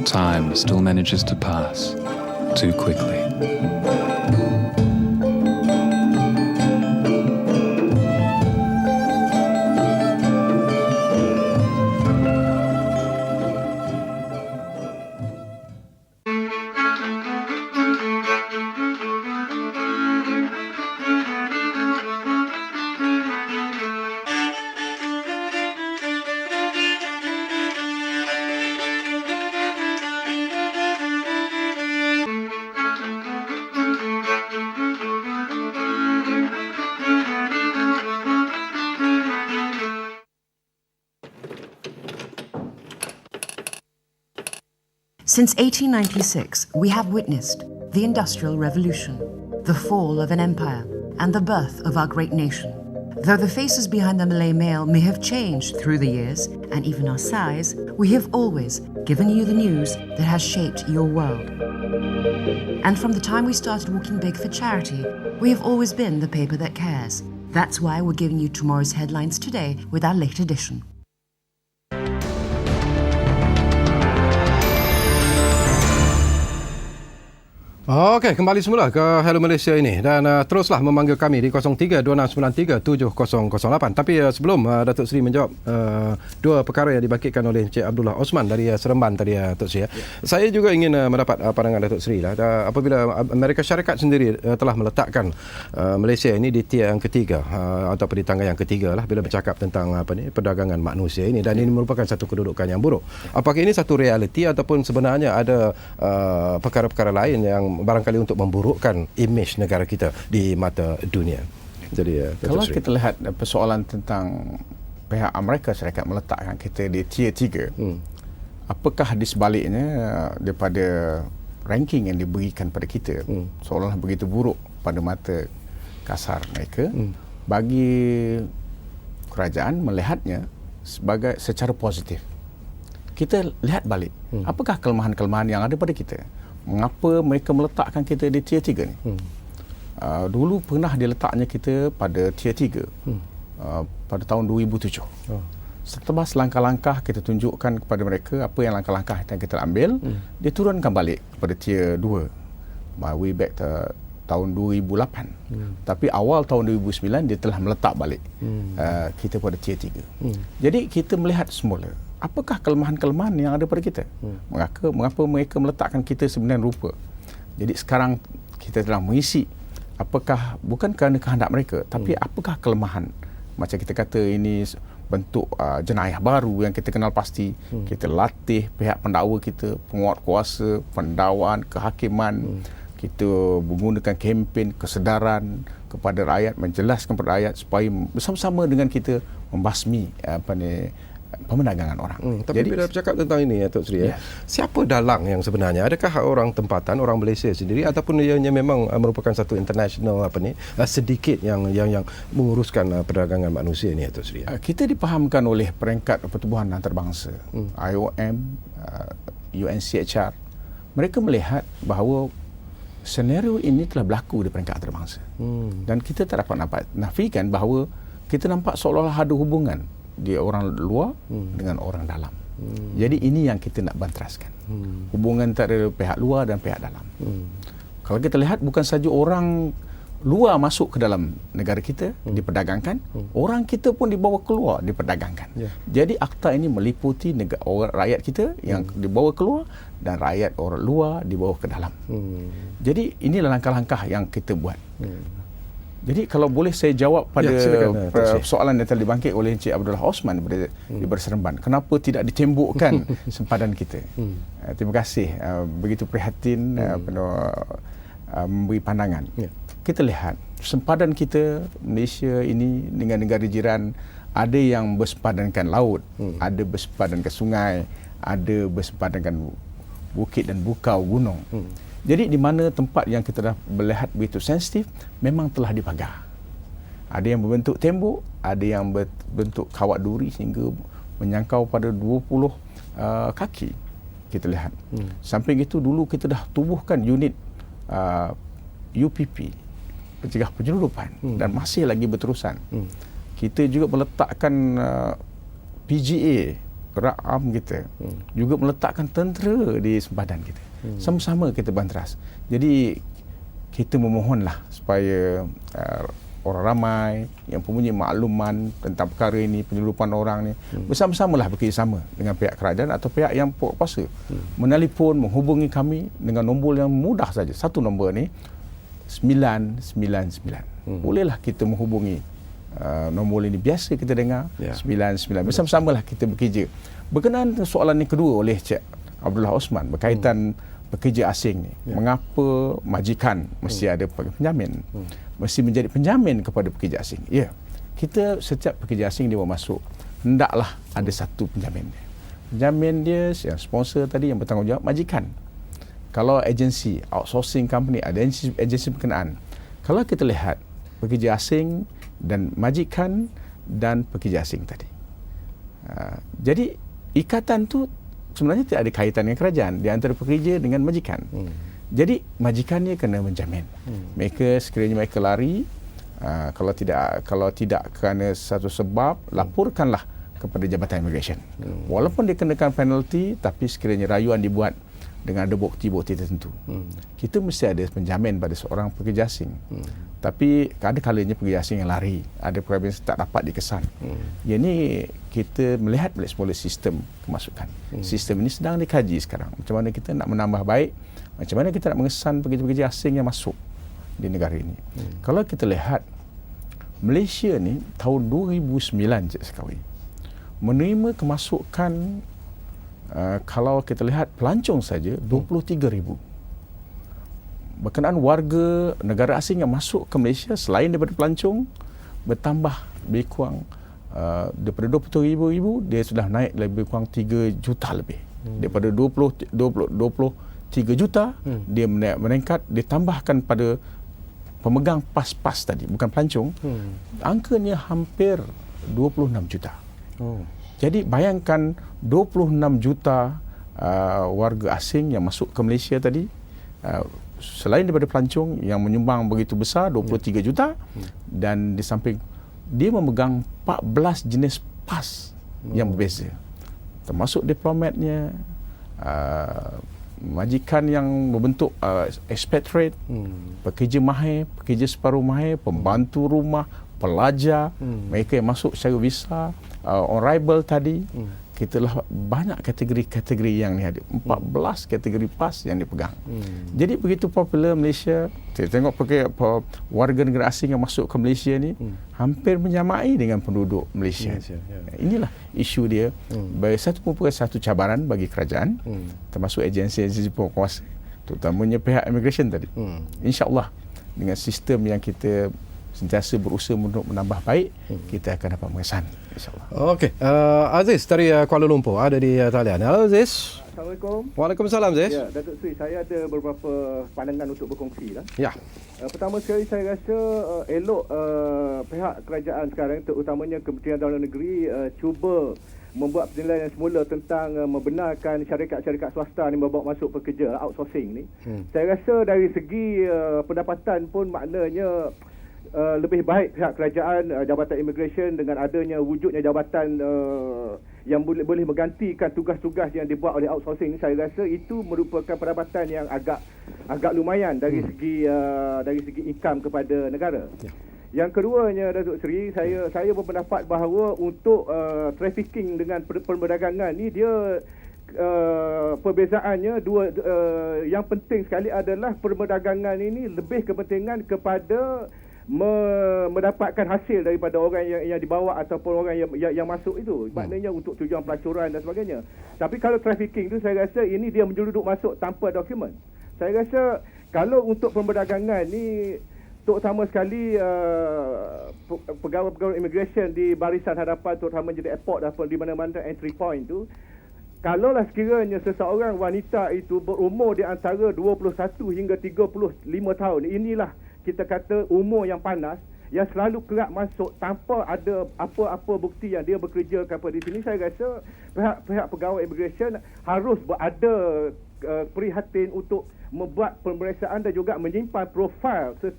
time still manages to pass too quickly. Since 1896, we have witnessed the Industrial Revolution, the fall of an empire, and the birth of our great nation. Though the faces behind the Malay Mail may have changed through the years, and even our size, we have always given you the news that has shaped your world. And from the time we started Walking Big for charity, we have always been the paper that cares. That's why we're giving you tomorrow's headlines today with our late edition. Okey, kembali semula ke Hello Malaysia ini dan teruslah memanggil kami di 0326937008. Tapi sebelum Datuk Seri menjawab dua perkara yang dibangkitkan oleh Encik Abdullah Osman dari Seremban tadi, Datuk Seri, saya juga ingin mendapat pandangan Datuk Seri lah. Apabila Amerika Syarikat sendiri telah meletakkan Malaysia ini di tier yang ketiga ataupun di tangga yang ketiga lah bila bercakap tentang perdagangan manusia ini, dan ini merupakan satu kedudukan yang buruk. Apakah ini satu realiti ataupun sebenarnya ada perkara-perkara lain yang barangkali untuk memburukkan imej negara kita di mata dunia? Jadi kalau kita lihat persoalan tentang pihak Amerika Syarikat meletakkan kita di tier 3, apakah di sebaliknya daripada ranking yang diberikan pada kita seolah-olah begitu buruk pada mata kasar mereka, bagi kerajaan melihatnya sebagai secara positif. Kita lihat balik, apakah kelemahan-kelemahan yang ada pada kita? Mengapa mereka meletakkan kita di tier 3 ni? Dulu pernah diletaknya kita pada tier 3 pada tahun 2007. Setelah langkah-langkah kita tunjukkan kepada mereka apa yang langkah-langkah yang kita ambil, dia turunkan balik kepada tier 2 way back tahun 2008. Tapi awal tahun 2009 dia telah meletak balik kita pada tier 3. Jadi kita melihat semula apakah kelemahan-kelemahan yang ada pada kita. Mengapa mereka meletakkan kita sebenarnya rupa. Jadi sekarang kita telah mengisi apakah bukan kerana kehendak mereka, tapi apakah kelemahan. Macam kita kata ini bentuk jenayah baru yang kita kenal pasti. Kita latih pihak pendakwa kita, penguat kuasa, pendakwaan, kehakiman. Kita menggunakan kempen kesedaran kepada rakyat, menjelaskan kepada rakyat supaya bersama-sama dengan kita membasmi pemerdagangan orang. Tapi jadi, bila bercakap tentang ini, Datuk Seri, siapa dalang yang sebenarnya? Adakah orang tempatan, orang Malaysia sendiri, ataupun ianya memang merupakan satu international sedikit yang menguruskan perdagangan manusia ini, Datuk Seri? Kita dipahamkan oleh peringkat pertubuhan antarabangsa, IOM, UNCHR. Mereka melihat bahawa senario ini telah berlaku di peringkat antarabangsa. Dan kita tak dapat nafikan bahawa kita nampak seolah-olah ada hubungan dia orang luar dengan orang dalam. Jadi ini yang kita nak banteraskan. Hubungan antara pihak luar dan pihak dalam. Kalau kita lihat, bukan saja orang luar masuk ke dalam negara kita diperdagangkan, orang kita pun dibawa keluar diperdagangkan. Jadi akta ini meliputi rakyat kita yang dibawa keluar dan rakyat orang luar dibawa ke dalam. Jadi inilah langkah-langkah yang kita buat. Jadi kalau boleh saya jawab pada soalan yang telah dibangkit oleh Encik Abdullah Osman di Seremban, kenapa tidak ditembokkan sempadan kita? Terima kasih, begitu prihatin memberi pandangan. Kita lihat sempadan kita Malaysia ini dengan negara jiran, ada yang bersempadankan laut, ada bersempadankan sungai, ada bersempadankan bukit dan bukau gunung. Jadi di mana tempat yang kita dah melihat begitu sensitif, memang telah dipagar. Ada yang berbentuk tembok, ada yang berbentuk kawat duri sehingga menyangkau pada 20 kaki. Kita lihat. Samping itu dulu kita dah tubuhkan unit UPP, pencegah penyeludupan, dan masih lagi berterusan. Kita juga meletakkan PGA, gerak arm kita, juga meletakkan tentera di sempadan kita. Sama-sama kita banteras. Jadi kita memohonlah supaya orang ramai yang mempunyai makluman tentang perkara ini, penyeludupan orang ni, bersama-samalah bekerjasama dengan pihak kerajaan atau pihak yang kuasa, menelefon, menghubungi kami dengan nombor yang mudah saja. Satu nombor ni 999. Bolehlah kita menghubungi nombor ini, biasa kita dengar 99. Bersama-samalah kita bekerja. Berkenaan soalan yang kedua oleh Cik Abdullah Osman berkaitan pekerja asing ni, mengapa majikan mesti ada penjamin, mesti menjadi penjamin kepada pekerja asing? Ya, kita setiap pekerja asing dia mau masuk, hendaklah ada satu penjamin dia. Penjamin dia yang sponsor tadi yang bertanggungjawab majikan. Kalau agensi outsourcing company, ada agensi berkenaan. Kalau kita lihat pekerja asing dan majikan dan pekerja asing tadi, jadi ikatan tu sebenarnya tidak ada kaitan dengan kerajaan di antara pekerja dengan majikan. Jadi majikannya kena menjamin. Mereka sekiranya mereka lari, kalau tidak kerana satu sebab, laporkanlah kepada Jabatan Immigration. Walaupun dikenakan penalti, tapi sekiranya rayuan dibuat dengan ada bukti-bukti tertentu. Kita mesti ada penjamin pada seorang pekerja asing. Tapi ada kalanya pekerja asing yang lari, ada perkara yang tak dapat dikesan. Yang ini kita melihat balik semula sistem kemasukan. Sistem ini sedang dikaji sekarang. Macam mana kita nak menambah baik, macam mana kita nak mengesan pekerja-pekerja asing yang masuk di negara ini. Kalau kita lihat Malaysia ni tahun 2009 Cik Sekawi menerima kemasukan, kalau kita lihat pelancong saja 23,000. Berkenaan warga negara asing yang masuk ke Malaysia selain daripada pelancong bertambah lebih kurang daripada 27,000 dia sudah naik lebih kurang 3 juta lebih. Daripada 23 juta dia meningkat, ditambahkan pada pemegang pas-pas tadi, bukan pelancong, angkanya hampir 26 juta. Jadi bayangkan 26 juta warga asing yang masuk ke Malaysia tadi, selain daripada pelancong yang menyumbang begitu besar 23 juta, dan di samping dia memegang 14 jenis pas yang berbeza, termasuk diplomatnya, majikan yang berbentuk expatriate, pekerja mahir, pekerja separuh mahir, pembantu rumah, pelajar, mereka yang masuk secara visa, on arrival tadi. Kita lah banyak kategori-kategori yang ni ada. 14 kategori pas yang dipegang. Jadi begitu popular Malaysia. Kita tengok warga negara asing yang masuk ke Malaysia ni hampir menyamai dengan penduduk Malaysia. Inilah isu dia. Merupakan satu cabaran bagi kerajaan, termasuk agensi-agensi penguasa, terutamanya pihak immigration tadi. InsyaAllah dengan sistem yang kita sentiasa berusaha untuk menambah baik, kita akan dapat mengesan, insyaAllah. Okey, Aziz dari Kuala Lumpur ada di talian. Halo Aziz. Assalamualaikum. Waalaikumsalam Aziz. Ya, Datuk Seri, saya ada beberapa pandangan untuk berkongsi lah. Ya. Pertama sekali saya rasa elok pihak kerajaan sekarang, terutamanya Kementerian Dalam Negeri, cuba membuat penilaian semula tentang membenarkan syarikat-syarikat swasta ni membawa masuk pekerja outsourcing ni. Saya rasa dari segi pendapatan pun maknanya lebih baik pihak kerajaan, Jabatan Immigration dengan adanya wujudnya jabatan yang boleh menggantikan tugas-tugas yang dibuat oleh outsourcing. Saya rasa itu merupakan pendapatan yang agak lumayan dari segi income kepada negara. Yang keduanya, Datuk Seri, saya berpendapat bahawa untuk trafficking dengan perdagangan ni dia perbezaannya yang penting sekali adalah perdagangan ini lebih kepentingan kepada mendapatkan hasil daripada orang yang dibawa ataupun orang yang masuk itu, maknanya untuk tujuan pelacuran dan sebagainya. Tapi kalau trafficking tu saya rasa ini dia menjeluduk masuk tanpa dokumen. Saya rasa kalau untuk perdagangan ni, terutama sekali pegawai-pegawai immigration di barisan hadapan, terutama di airport ataupun di mana-mana entry point tu, kalaulah sekiranya seseorang wanita itu berumur di antara 21 hingga 35 tahun, inilah kita kata umur yang panas, yang selalu kerap masuk tanpa ada apa-apa bukti yang dia bekerja di sini. Saya rasa pihak pegawai immigration harus berada prihatin untuk membuat pemeriksaan dan juga menyimpan profil setiap